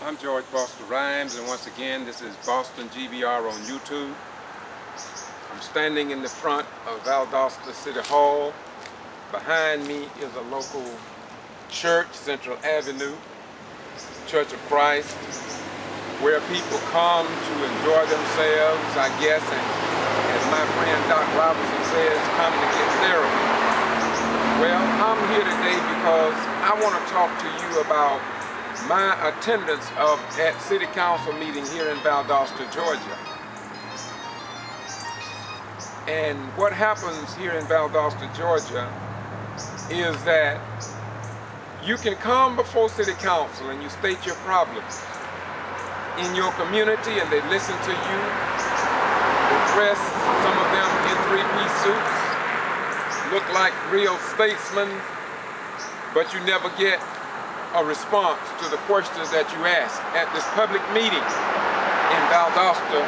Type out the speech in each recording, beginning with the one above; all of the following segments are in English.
I'm George Buster Rhymes, and once again this is Boston G.B.R. on YouTube. I'm standing in the front of Valdosta City Hall. Behind me is a local church, Central Avenue, Church of Christ, where people come to enjoy themselves, I guess, and as my friend Doc Robertson says, come to get therapy. Well, I'm here today because I want to talk to you about my attendance at City Council meeting here in Valdosta, Georgia. And what happens here in Valdosta, Georgia is that you can come before City Council and you state your problems in your community, and they listen to you. They dress, some of them in three-piece suits, look like real statesmen, but you never get a response to the questions that you ask at this public meeting in Valdosta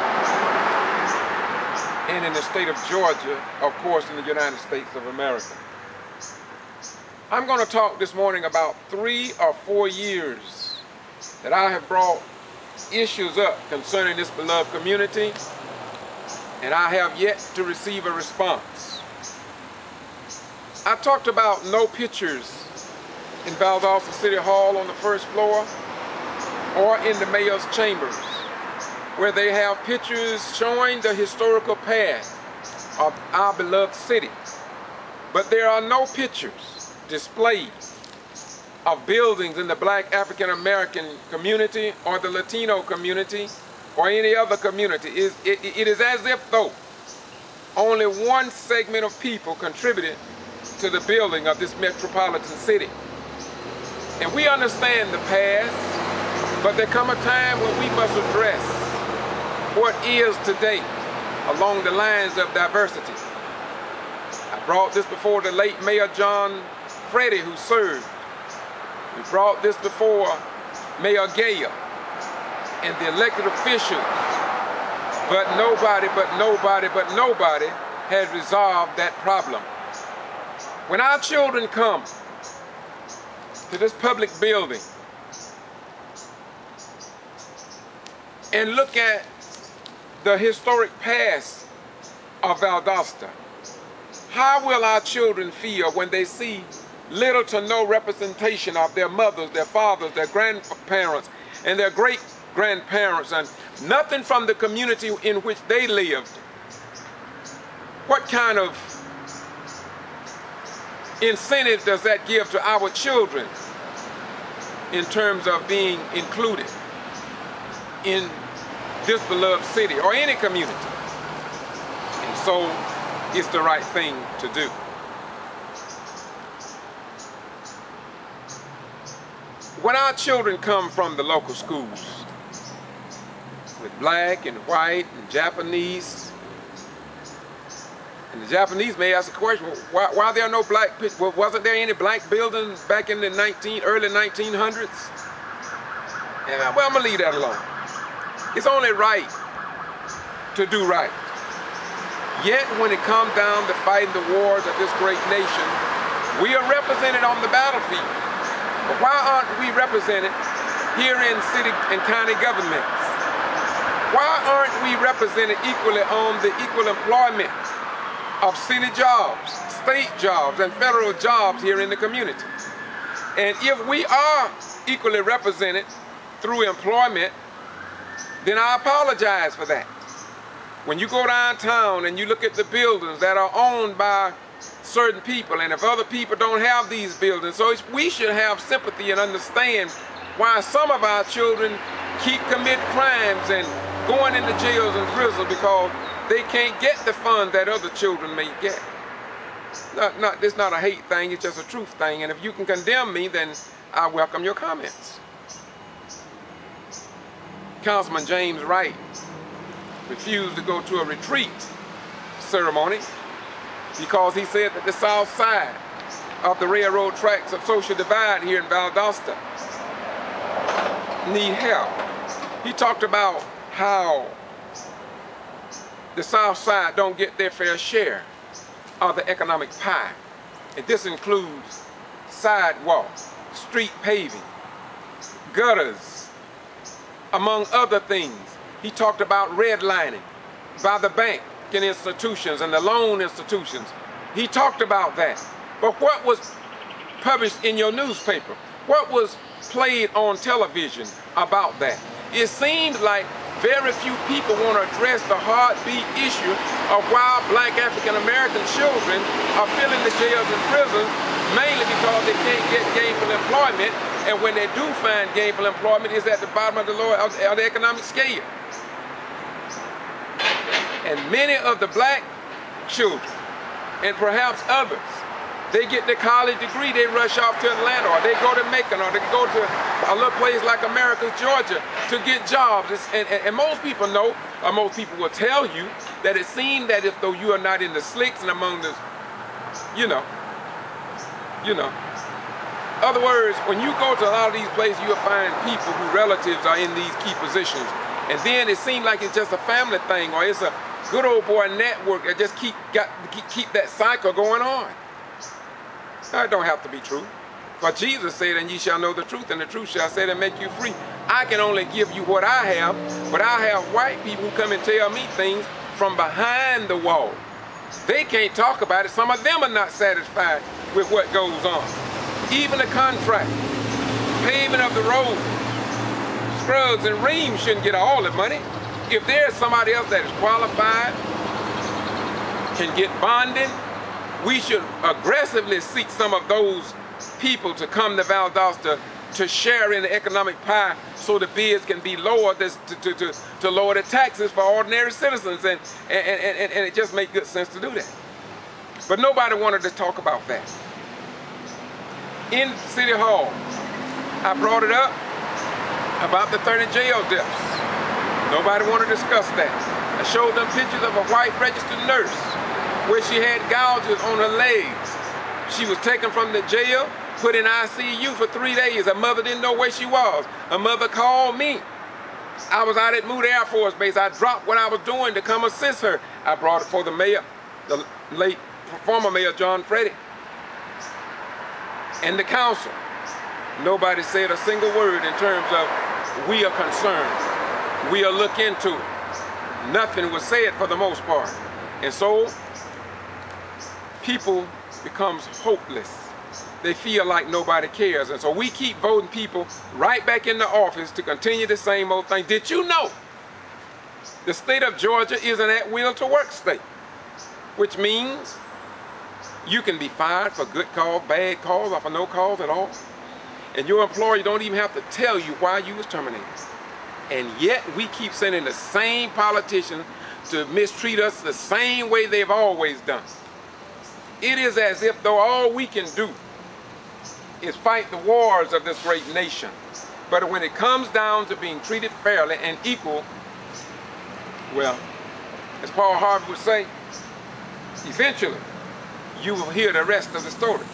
and in the state of Georgia, of course, in the United States of America. I'm going to talk this morning about 3 or 4 years that I have brought issues up concerning this beloved community, and I have yet to receive a response. I talked about no pictures in Valdosta City Hall on the first floor or in the mayor's chambers, where they have pictures showing the historical past of our beloved city. But there are no pictures displayed of buildings in the Black African American community or the Latino community or any other community. It is as if though only one segment of people contributed to the building of this metropolitan city. And we understand the past, but there come a time when we must address what is today along the lines of diversity. I brought this before the late Mayor John Freddie, who served. We brought this before Mayor Gale and the elected officials, but nobody has resolved that problem. When our children come to this public building and look at the historic past of Valdosta, how will our children feel when they see little to no representation of their mothers, their fathers, their grandparents, and their great-grandparents, and nothing from the community in which they lived? What kind of incentive does that give to our children in terms of being included in this beloved city or any community? And so it's the right thing to do. When our children come from the local schools with black and white and Japanese, and the Japanese may ask the question, why are there no black, wasn't there any black buildings back in the early 1900s? And well, I'm gonna leave that alone. It's only right to do right. Yet when it comes down to fighting the wars of this great nation, we are represented on the battlefield. But why aren't we represented here in city and county governments? Why aren't we represented equally on the equal employment of city jobs, state jobs, and federal jobs here in the community? And if we are equally represented through employment, then I apologize for that. When you go downtown and you look at the buildings that are owned by certain people, and if other people don't have these buildings, so we should have sympathy and understand why some of our children keep committing crimes and going into jails and prisons because they can't get the funds that other children may get. It's not a hate thing, it's just a truth thing. And if you can condemn me, then I welcome your comments. Councilman James Wright refused to go to a retreat ceremony because he said that the south side of the railroad tracks of social divide here in Valdosta need help. He talked about how the south side don't get their fair share of the economic pie. And this includes sidewalks, street paving, gutters, among other things. He talked about redlining by the bank and institutions and the loan institutions. He talked about that. But what was published in your newspaper? What was played on television about that? It seemed like very few people want to address the heartbeat issue of why black African American children are filling the jails and prisons, mainly because they can't get gainful employment, and when they do find gainful employment, it's at the bottom of the economic scale. And many of the black children, and perhaps others, they get their college degree, they rush off to Atlanta, or they go to Macon, or they go to a little place like Americus, Georgia, to get jobs. And most people know, or most people will tell you, that it seems that if though you are not in the slicks and among the, other words, when you go to a lot of these places, you'll find people whose relatives are in these key positions. And then it seems like it's just a family thing, or it's a good old boy network that just keep that cycle going on. That don't have to be true. For Jesus said, and ye shall know the truth, and the truth shall set and make you free. I can only give you what I have, but I have white people who come and tell me things from behind the wall. They can't talk about it. Some of them are not satisfied with what goes on. Even the contract, paving of the road, Scruggs and Reams shouldn't get all the money. If there's somebody else that is qualified, can get bonding, we should aggressively seek some of those people to come to Valdosta to share in the economic pie so the bids can be lowered to lower the taxes for ordinary citizens, and it just makes good sense to do that. But nobody wanted to talk about that. In City Hall, I brought it up about the 30 jail deaths. Nobody wanted to discuss that. I showed them pictures of a white registered nurse where she had gouges on her legs. She was taken from the jail, put in ICU for 3 days. Her mother didn't know where she was. Her mother called me. I was out at Moody Air Force Base. I dropped what I was doing to come assist her. I brought it for the mayor, the late former mayor John Freddy, and the council. Nobody said a single word in terms of we are concerned. We'll look into it. Nothing was said for the most part. And so people becomes hopeless. They feel like nobody cares. And so we keep voting people right back in the office to continue the same old thing. Did you know the state of Georgia is an at-will to work state, which means you can be fired for good cause, bad cause, or for no cause at all. And your employer don't even have to tell you why you was terminated. And yet we keep sending the same politicians to mistreat us the same way they've always done. It is as if though all we can do is fight the wars of this great nation. But when it comes down to being treated fairly and equal, well, as Paul Harvey would say, eventually you will hear the rest of the story.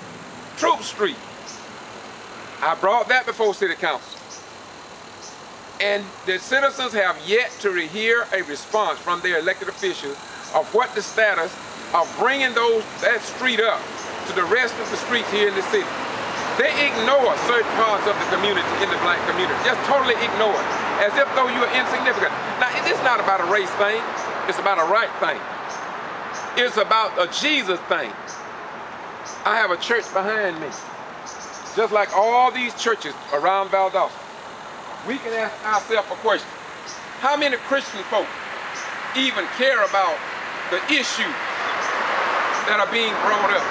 Troop Street, I brought that before City Council. And the citizens have yet to hear a response from their elected officials of what the status of bringing that street up to the rest of the streets here in the city. They ignore certain parts of the community, in the black community, just totally ignore it, as if though you are insignificant. Now, it's not about a race thing, it's about a right thing. It's about a Jesus thing. I have a church behind me, just like all these churches around Valdosta. We can ask ourselves a question. How many Christian folk even care about the issues that are being brought up?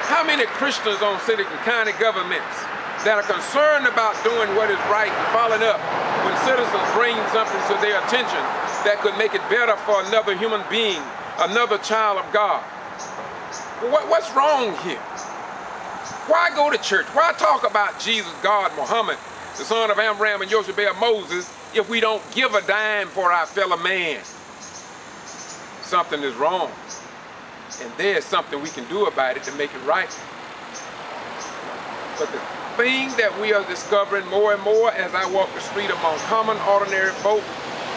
How many Christians on city and county governments that are concerned about doing what is right and following up when citizens bring something to their attention that could make it better for another human being, another child of God? What's wrong here? Why go to church? Why talk about Jesus, God, Muhammad, the son of Amram and Joshua Moses, if we don't give a dime for our fellow man? Something is wrong. And there's something we can do about it to make it right. But the thing that we are discovering more and more as I walk the street among common, ordinary folk,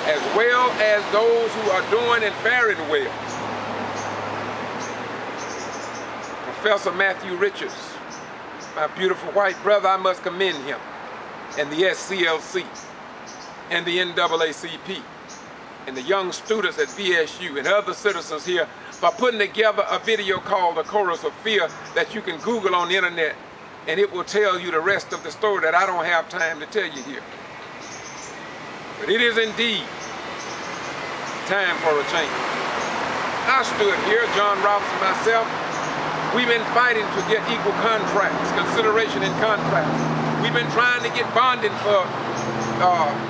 as well as those who are doing and faring well. Professor Matthew Richards, my beautiful white brother, I must commend him, and the SCLC. and the NAACP and the young students at VSU and other citizens here for putting together a video called The Chorus of Fear that you can Google on the internet, and it will tell you the rest of the story that I don't have time to tell you here. But it is indeed time for a change. I stood here, John Robinson, myself. We've been fighting to get equal contracts, consideration in contracts. We've been trying to get bonding for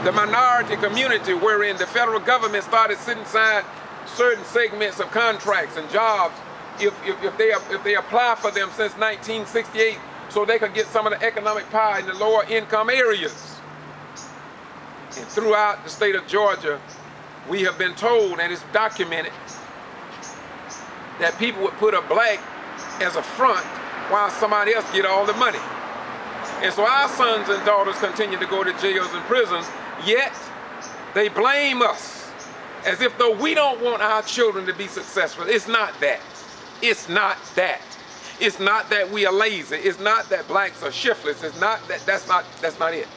the minority community, wherein the federal government started setting aside certain segments of contracts and jobs if they apply for them since 1968, so they could get some of the economic power in the lower income areas. And throughout the state of Georgia, we have been told, and it's documented, that people would put a black as a front while somebody else get all the money. And so our sons and daughters continue to go to jails and prisons, yet they blame us as if though we don't want our children to be successful. It's not that. It's not that. It's not that we are lazy. It's not that blacks are shiftless. It's not that. That's not it.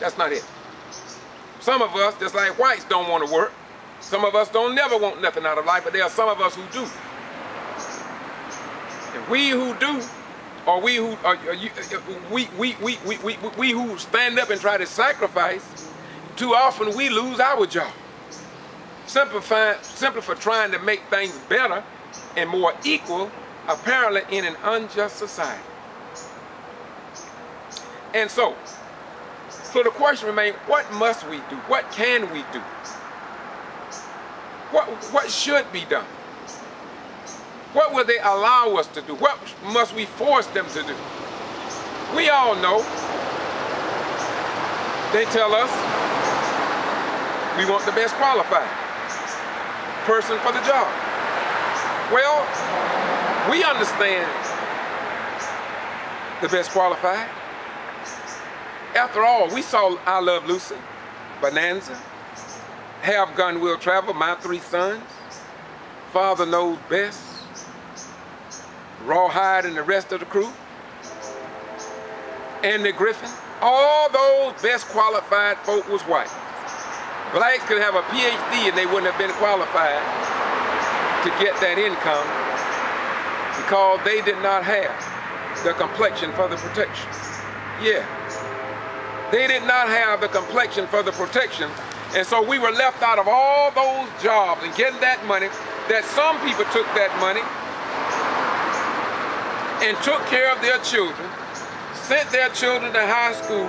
That's not it. Some of us, just like whites, don't want to work. Some of us don't never want nothing out of life, but there are some of us who do. And we who do, or we who stand up and try to sacrifice, too often we lose our job. Simply for trying to make things better and more equal, apparently in an unjust society. And so the question remains, what must we do? What can we do? What should be done? What will they allow us to do? What must we force them to do? We all know. They tell us we want the best qualified person for the job. Well, we understand the best qualified. After all, we saw I Love Lucy, Bonanza, Have Gun Will Travel, My Three Sons, Father Knows Best, Rawhide and the rest of the crew, Andy Griffin. All those best qualified folk was white. Blacks could have a PhD and they wouldn't have been qualified to get that income because they did not have the complexion for the protection. Yeah. They did not have the complexion for the protection, and so we were left out of all those jobs and getting that money, that some people took that money and took care of their children, sent their children to high school,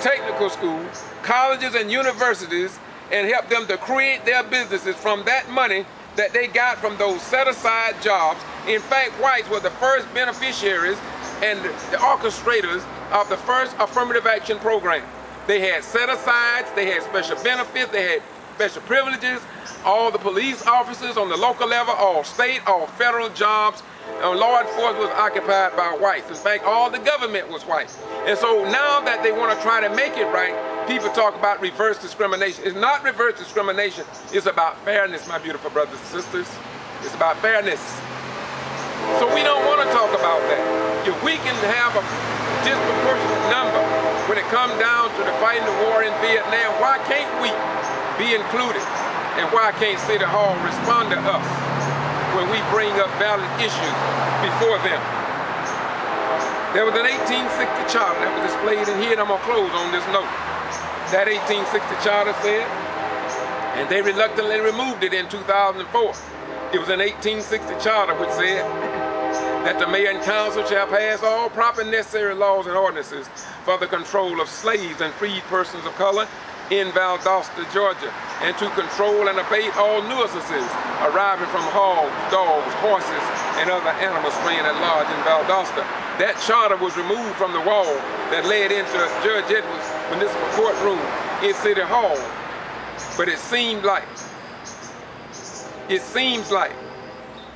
technical school, colleges and universities, and helped them to create their businesses from that money that they got from those set-aside jobs. In fact, whites were the first beneficiaries and the orchestrators of the first affirmative action program. They had set-asides, they had special benefits, they had special privileges. All the police officers on the local level, all state, all federal jobs, law enforcement was occupied by whites. In fact, all the government was white. And so now that they want to try to make it right, people talk about reverse discrimination. It's not reverse discrimination, it's about fairness, my beautiful brothers and sisters. It's about fairness. So we don't want to talk about that. If we can have a disproportionate number when it comes down to the fighting the war in Vietnam, why can't we be included? And why can't City Hall respond to us when we bring up valid issues before them? There was an 1860 charter that was displayed in here, and I'm going to close on this note. That 1860 charter said, and they reluctantly removed it in 2004. It was an 1860 charter which said that the mayor and council shall pass all proper and necessary laws and ordinances for the control of slaves and freed persons of color in Valdosta, Georgia, and to control and abate all nuisances arriving from hogs, dogs, horses, and other animals straying at large in Valdosta. That charter was removed from the wall that led into Judge Edwards' municipal courtroom in City Hall. But it seems like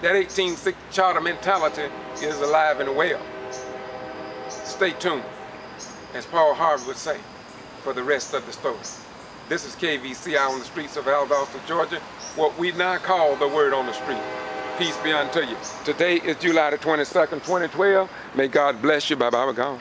that 1860 charter mentality is alive and well. Stay tuned, as Paul Harvey would say, for the rest of the story. This is KVC out on the streets of Valdosta, Georgia, what we now call the word on the street. Peace be unto you. Today is July the 22nd, 2012. May God bless you. Bye-bye, we're gone.